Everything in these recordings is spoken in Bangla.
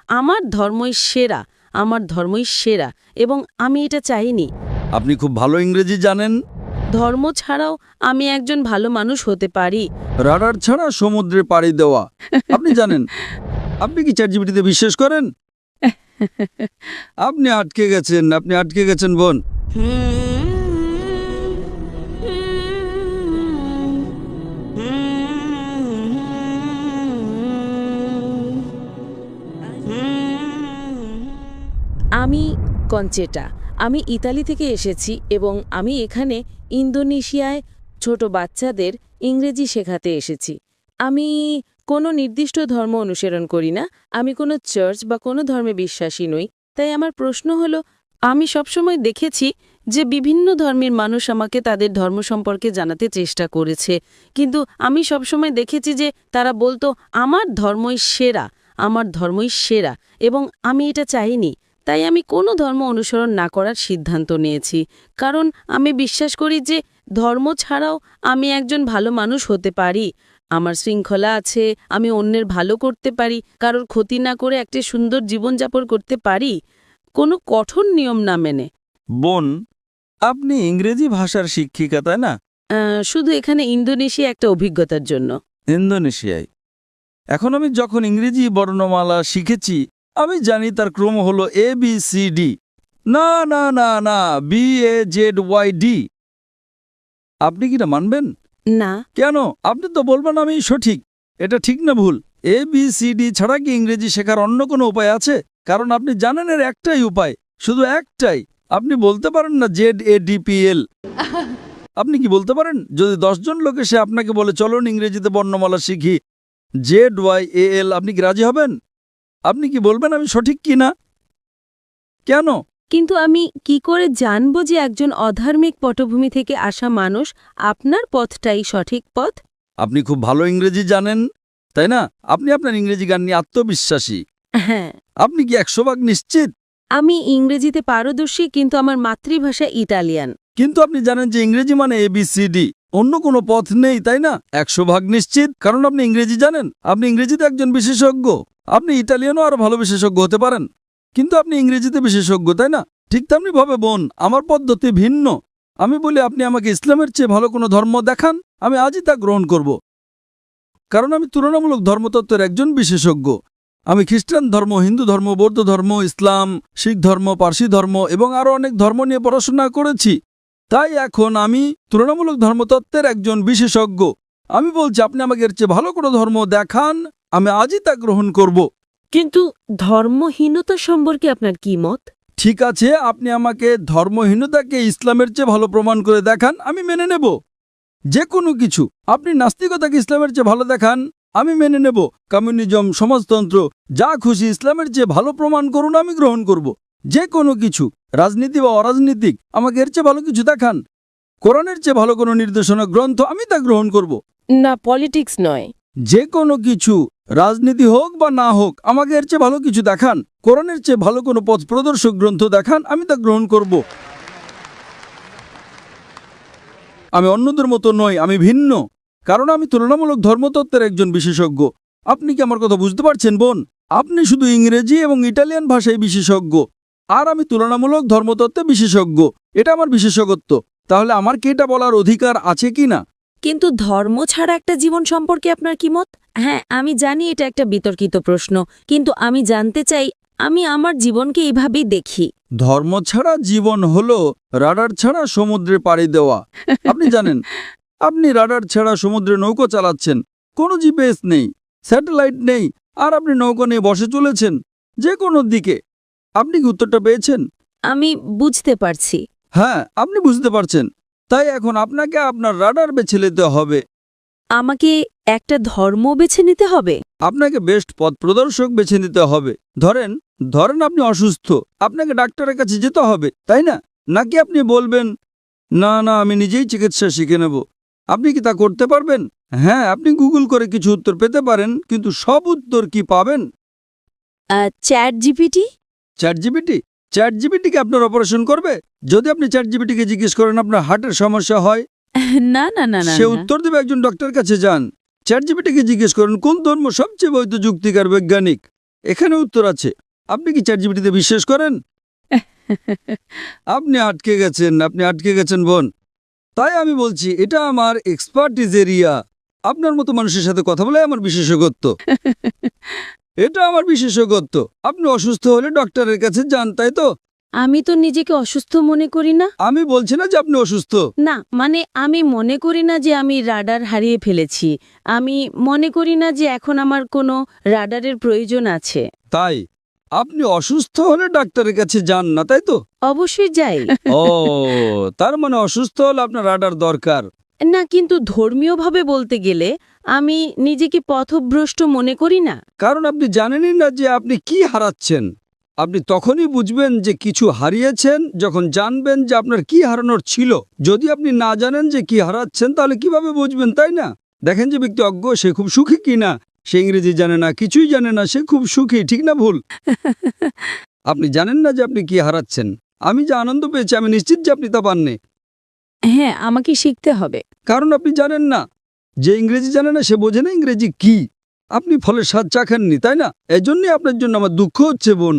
আমার ধর্মই সেরা, আমার ধর্মই সেরা, এবং আমি এটা চাইনি। আপনি খুব ভালো ইংরেজি জানেন। ধর্ম ছাড়াও আমি একজন ভালো মানুষ হতে পারি। রাডার ছাড়া সমুদ্রে পাড়ি দেওয়া আপনি জানেন। আপনি কি চ্যাটজিপিটিতে বিশ্বাস করেন? আপনি আটকে গেছেন বোন। আমি কঞ্চেটা, আমি ইতালি থেকে এসেছি এবং আমি এখানে ইন্দোনেশিয়ায় ছোট বাচ্চাদের ইংরেজি শেখাতে এসেছি। আমি কোনো নির্দিষ্ট ধর্ম অনুসরণ করি না, আমি কোনো চার্চ বা কোনো ধর্মে বিশ্বাসী নই। তাই আমার প্রশ্ন হলো, আমি সবসময় দেখেছি যে বিভিন্ন ধর্মের মানুষ আমাকে তাদের ধর্ম সম্পর্কে জানাতে চেষ্টা করেছে, কিন্তু আমি সবসময় দেখেছি যে তারা বলতো আমার ধর্মই সেরা, আমার ধর্মই সেরা, এবং আমি এটা চাইনি। তাই আমি কোনো ধর্ম অনুসরণ না করার সিদ্ধান্ত নিয়েছি, কারণ আমি বিশ্বাস করি যে ধর্ম ছাড়াও আমি একজন ভালো মানুষ হতে পারি। আমার শৃঙ্খলা আছে, আমি অন্যের ভালো করতে পারি, কারোর ক্ষতি না করে একটা সুন্দর জীবনযাপন করতে পারি, কোনো কঠোর নিয়ম না মেনে। বোন, আপনি ইংরেজি ভাষার শিক্ষিকা, তাই না? শুধু এখানে ইন্দোনেশিয়া একটা অভিজ্ঞতার জন্য। ইন্দোনেশিয়ায়। এখন আমি যখন ইংরেজি বর্ণমালা শিখেছি, আমি জানি তার ক্রম হলো ABCD। না না না না, BAZYD। আপনি কি না মানবেন? না। কেন? আপনি তো বলবেন আমি সঠিক। এটা ঠিক না ভুল? ABCD ছাড়া কি ইংরেজি শেখার অন্য কোনো উপায় আছে? কারণ আপনি জানেন এর একটাই উপায়, শুধু একটাই। আপনি বলতে পারেন না ZADPL। আপনি কি বলতে পারেন? যদি 10 জন লোক এসে আপনাকে বলে চলুন ইংরেজিতে বর্ণমালা শিখি ZYAL, আপনি কি রাজি হবেন? আপনি কি বলবেন আমি সঠিক কি না? কেন? কিন্তু আমি কি করে জানব যে একজন অধার্মিক পটভূমি থেকে আসা মানুষ আপনার পথটাই সঠিক পথ? আপনি খুব ভালো ইংরেজি জানেন, তাই না? আপনি আপনার ইংরেজি গান নিয়ে আত্মবিশ্বাসী। হ্যাঁ। আপনি কি 100% নিশ্চিত? আমি ইংরেজিতে পারদর্শী, কিন্তু আমার মাতৃভাষা ইতালিয়ান। কিন্তু আপনি জানেন যে ইংরেজি মানে ABCD, অন্য কোনো পথ নেই, তাই না? 100% নিশ্চিত, কারণ আপনি ইংরেজি জানেন। আপনি ইংরেজিতে একজন বিশেষজ্ঞ। আপনি ইটালিয়ানও আরো ভালো বিশেষজ্ঞ হতে পারেন, কিন্তু আপনি ইংরেজিতে বিশেষজ্ঞ, তাই না? ঠিক তেমনি ভাবে বোন, আমার পদ্ধতি ভিন্ন। আমি বলি আপনি আমাকে ইসলামের চেয়ে ভালো কোনো ধর্ম দেখান, আমি আজই তা গ্রহণ করব, কারণ আমি তুলনামূলক ধর্মতত্ত্বের একজন বিশেষজ্ঞ। আমি খ্রিস্টান ধর্ম, হিন্দু ধর্ম, বৌদ্ধ ধর্ম, ইসলাম, শিখ ধর্ম, পার্সি ধর্ম এবং আরও অনেক ধর্ম নিয়ে পড়াশোনা করেছি। তাই এখন আমি তুলনামূলক ধর্মতত্ত্বের একজন বিশেষজ্ঞ। আমি বলছি আপনি আমাকে এর চেয়ে ভালো কোনো ধর্ম দেখান, আমি আজই তা গ্রহণ করব। কিন্তু ধর্মহীনতা সম্পর্কে আপনার কি মত? ঠিক আছে, আপনি আমাকে ধর্মহীনতাকে ইসলামের চেয়ে ভালো প্রমাণ করে দেখান, আমি মেনে নেব যে কোনো কিছু। আপনি নাস্তিকতাকে ইসলামের চেয়ে ভালো দেখান, আমি মেনে নেব। কমিউনিজম, সমাজতন্ত্র, যা খুশি ইসলামের চেয়ে ভালো প্রমাণ করুন, আমি গ্রহণ করব যে কোনো কিছু। রাজনীতি বা অরাজনীতিক, আমাকে এর চেয়ে ভালো কিছু দেখান। কোরআনের চেয়ে ভালো কোনো নির্দেশনা গ্রন্থ, আমি তা গ্রহণ করব। না, পলিটিক্স নয়। যে কোনো কিছু, রাজনীতি হোক বা না হোক, আমাকে এর চেয়ে ভালো কিছু দেখান। কোরআনের চেয়ে ভালো কোনো পথ প্রদর্শক গ্রন্থ দেখান, আমি তা গ্রহণ করব। আমি অন্যদের মতো নই, আমি ভিন্ন, কারণ আমি তুলনামূলক ধর্মতত্ত্বের একজন বিশেষজ্ঞ। আপনি কি আমার কথা বুঝতে পারছেন বোন? আপনি শুধু ইংরেজি এবং ইটালিয়ান ভাষায় বিশেষজ্ঞ, আর আমি তুলনামূলক ধর্মতত্ত্বে বিশেষজ্ঞ। এটা আমার বিশেষজ্ঞত্ব। তাহলে আমার কি এটা বলার অধিকার আছে কি না? কিন্তু ধর্ম ছাড়া একটা জীবন সম্পর্কে আপনার কি মত? হ্যাঁ, আমি জানি এটা একটা বিতর্কিত প্রশ্ন, কিন্তু আমি জানতে চাই, আমি আমার জীবনকে এইভাবেই দেখি। ধর্ম ছাড়া জীবন হলো রাডার ছাড়া সমুদ্রে পাড়ি দেওয়া। আপনি জানেন, আপনি রাডার ছাড়া সমুদ্রে নৌকো চালাচ্ছেন, কোনো জিপিএস নেই, স্যাটেলাইট নেই, আর আপনি নৌকো নিয়ে বসে চলেছেন যে কোনো দিকে। আপনি কি উত্তরটা পেয়েছেন? আমি বুঝতে পারছি। হ্যাঁ, আপনি বুঝতে পারছেন। তাই এখন আপনাকে আপনার রাডার বেছে নিতে হবে। আমাকে একটা ধর্ম বেছে নিতে হবে? আপনাকে বেস্ট পথ প্রদর্শক বেছে নিতে হবে। ধরেন ধরেন আপনি অসুস্থ, আপনাকে ডাক্তারের কাছে যেতে হবে, তাই না? নাকি আপনি বলবেন না না, আমি নিজেই চিকিৎসা শিখে নেব? আপনি কি তা করতে পারবেন? হ্যাঁ, আপনি গুগল করে কিছু উত্তর পেতে পারেন, কিন্তু সব উত্তর কি পাবেন? Chat GPT? চ্যাট জিপিটি কি আপনার অপারেশন করবে? যদি আপনি চ্যাট জিপিটিকে জিজ্ঞেস করেন আপনার হার্টের সমস্যা হয়, না না না না, সে উত্তর দেবে একজন ডক্টরের কাছে যান। চ্যাট জিপিটিকে জিজ্ঞেস করুন কোন ধর্ম সবচেয়ে বৈধ, যুক্তিকার, বৈজ্ঞানিক। এখানে উত্তর আছে। আপনি কি চ্যাটজিপিটিতে বিশ্বাস করেন? আপনি আটকে গেছেন বোন। তাই আমি বলছি এটা আমার এক্সপার্টিজ এরিয়া। আপনার মতো মানুষের সাথে কথা বলে আমার বিশেষজ্ঞত্ব। এটা আমার বিশেষজ্ঞত্ব। আপনি অসুস্থ হলে ডক্টরের কাছে যান, তাই তো? আমি তো নিজেকে অসুস্থ মনে করি না। আমি বলছি না যে আপনি অসুস্থ। না, মানে আমি মনে করি না যে আমি রাডার হারিয়ে ফেলেছি। আমি মনে করি না যে এখন আমার কোনো রাডারের প্রয়োজন আছে। তাই আপনি অসুস্থ হলে ডাক্তারের কাছে যান না, তাই তো? অবশ্যই যাই। ও, তার মানে অসুস্থ হলে আপনার রাডার দরকার। না, কিন্তু ধর্মীয়ভাবে বলতে গেলে আমি নিজেকে পথভ্রষ্ট মনে করি না। কারণ আপনি জানেনই না যে আপনি কি হারাচ্ছেন। আপনি তখনই বুঝবেন যে কিছু হারিয়েছেন যখন জানবেন যে আপনার কি হারানোর ছিল। যদি আপনি না জানেন যে কি হারাচ্ছেন তাহলে কিভাবে বুঝবেন, তাই না? দেখেন যে ব্যক্তি অজ্ঞ, সে খুব সুখী কিনা। সে ইংরেজি জানে না, কিছুই জানে না, সে খুব সুখী, ঠিক না ভুল? আপনি জানেন না যে আপনি কি হারাচ্ছেন। আমি যে আনন্দ পেয়েছি আমি নিশ্চিত যে আপনি তা পাননি। হ্যাঁ, আমাকে শিখতে হবে। কারণ আপনি জানেন না। যে ইংরেজি জানে না সে বোঝে না ইংরেজি কি। আপনি ফলের স্বাদ চাখাননি, তাই না? এজন্যই আপনার জন্য আমার দুঃখ হচ্ছে বোন।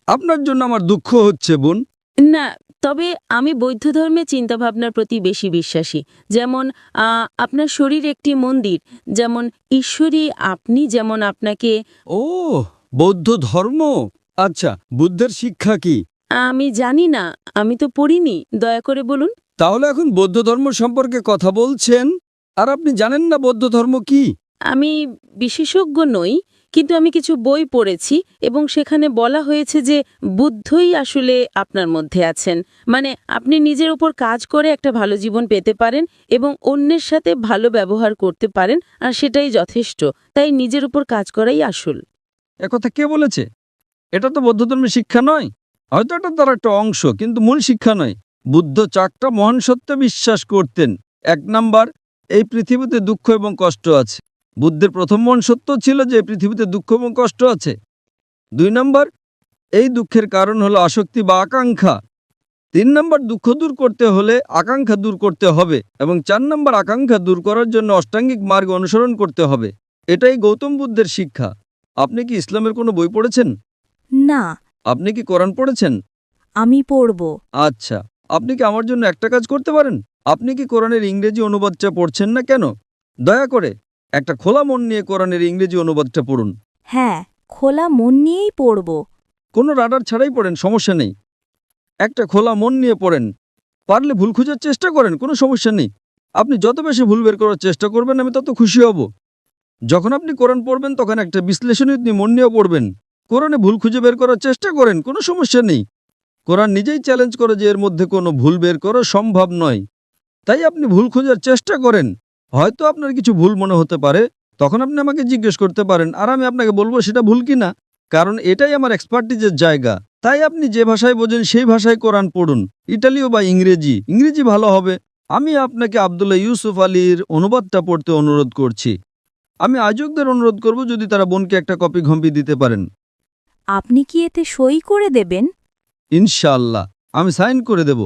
আপনার জন্য আমার দুঃখ হচ্ছে বোন। না, তবে আমি বৌদ্ধ ধর্মে চিন্তাভাবনার প্রতি বেশি বিশ্বাসী। যেমন আপনার শরীর একটি মন্দির, যেমন ঈশ্বরী আপনি, যেমন আপনাকে। ও, বৌদ্ধ ধর্ম। আচ্ছা, বুদ্ধের শিক্ষা কি? আমি জানি না, আমি তো পড়িনি, দয়া করে বলুন। তাহলে এখন বৌদ্ধ ধর্ম সম্পর্কে কথা বলছেন আর আপনি জানেন না বৌদ্ধ ধর্ম কি? আমি বিশেষজ্ঞ নই, কিন্তু আমি কিছু বই পড়েছি এবং সেখানে বলা হয়েছে যে বুদ্ধই আসলে আপনার মধ্যে আছেন। মানে আপনি নিজের উপর কাজ করে একটা ভালো জীবন পেতে পারেন এবং অন্যের সাথে ভালো ব্যবহার করতে পারেন, আর সেটাই যথেষ্ট। তাই নিজের উপর কাজ করাই আসল। একথা কে বলেছে? এটা তো বৌদ্ধ ধর্মের শিক্ষা নয়। হয়তো এটা তার একটা অংশ, কিন্তু মূল শিক্ষা নয়। বুদ্ধ চারটা মহান সত্যে বিশ্বাস করতেন। 1 নাম্বার, এই পৃথিবীতে দুঃখ এবং কষ্ট আছে। বুদ্ধের প্রথম মহান সত্য ছিল যে এই পৃথিবীতে দুঃখ এবং কষ্ট আছে। 2 নাম্বার, এই দুঃখের কারণ হলো আসক্তি বা আকাঙ্ক্ষা। 3 নাম্বার, দুঃখ দূর করতে হলে আকাঙ্ক্ষা দূর করতে হবে। এবং 4 নাম্বার, আকাঙ্ক্ষা দূর করার জন্য অষ্টাঙ্গিক মার্গ অনুসরণ করতে হবে। এটাই গৌতম বুদ্ধের শিক্ষা। আপনি কি ইসলামের কোনো বই পড়েছেন? না, আপনি কি কোরআন পড়েছেন? আমি পড়ব। আচ্ছা, আপনি কি আমার জন্য একটা কাজ করতে পারেন? আপনি কি কোরআনের ইংরেজি অনুবাদটা পড়ছেন না কেন? দয়া করে একটা খোলা মন নিয়ে কোরআনের ইংরেজি অনুবাদটা পড়ুন। হ্যাঁ, খোলা মন নিয়েই পড়ব। কোনো রাডার ছাড়াই পড়েন, সমস্যা নেই। একটা খোলা মন নিয়ে পড়েন। পারলে ভুল খোঁজার চেষ্টা করেন, কোনো সমস্যা নেই। আপনি যত বেশি ভুল বের করার চেষ্টা করবেন আমি তত খুশি হব। যখন আপনি কোরআন পড়বেন তখন একটা বিশ্লেষণী মন নিয়ে পড়বেন। কোরআনে ভুল খুঁজে বের করার চেষ্টা করেন, কোনো সমস্যা নেই। কোরআন নিজেই চ্যালেঞ্জ করে যে এর মধ্যে কোনো ভুল বের করা সম্ভব নয়। তাই আপনি ভুল খোঁজার চেষ্টা করেন। হয়তো আপনার কিছু ভুল মনে হতে পারে, তখন আপনি আমাকে জিজ্ঞেস করতে পারেন আর আমি আপনাকে বলবো সেটা ভুল কিনা। কারণ এটাই আমার এক্সপার্টিজের জায়গা। তাই আপনি যে ভাষায় বোঝেন সেই ভাষায় কোরআন পড়ুন, ইটালীয় বা ইংরেজি। ইংরেজি ভালো হবে। আমি আপনাকে আব্দুল্লাহ ইউসুফ আলীর অনুবাদটা পড়তে অনুরোধ করছি। আমি আয়োজকদের অনুরোধ করব যদি তারা বোনকে একটা কপি ঘম্পি দিতে পারেন। আপনি কি এতে সই করে দেবেন? ইনশাআল্লাহ আমি সাইন করে দেব।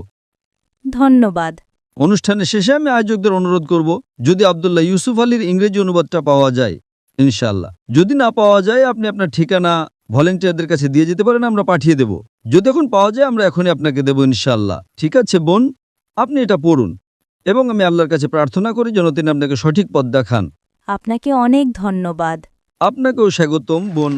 ধন্যবাদ। অনুষ্ঠানের শেষে আমি আয়োজকদের অনুরোধ করব যদি আব্দুল্লাহ ইউসুফ আলীর ইংরেজি অনুবাদটা পাওয়া যায়। ইনশাআল্লাহ যদি না পাওয়া যায় আপনি আপনার ঠিকানা ভলেন্টিয়ারদের কাছে দিয়ে যেতে পারেন, আমরা পাঠিয়ে দেব। যদি এখন পাওয়া যায় আমরা এখনই আপনাকে দেব ইনশাআল্লাহ। ঠিক আছে বোন, আপনি এটা পড়ুন এবং আমি আল্লাহর কাছে প্রার্থনা করি যেন তিনি আপনাকে সঠিক পথ দেখান। আপনাকে অনেক ধন্যবাদ। আপনাকেও স্বাগতম বোন।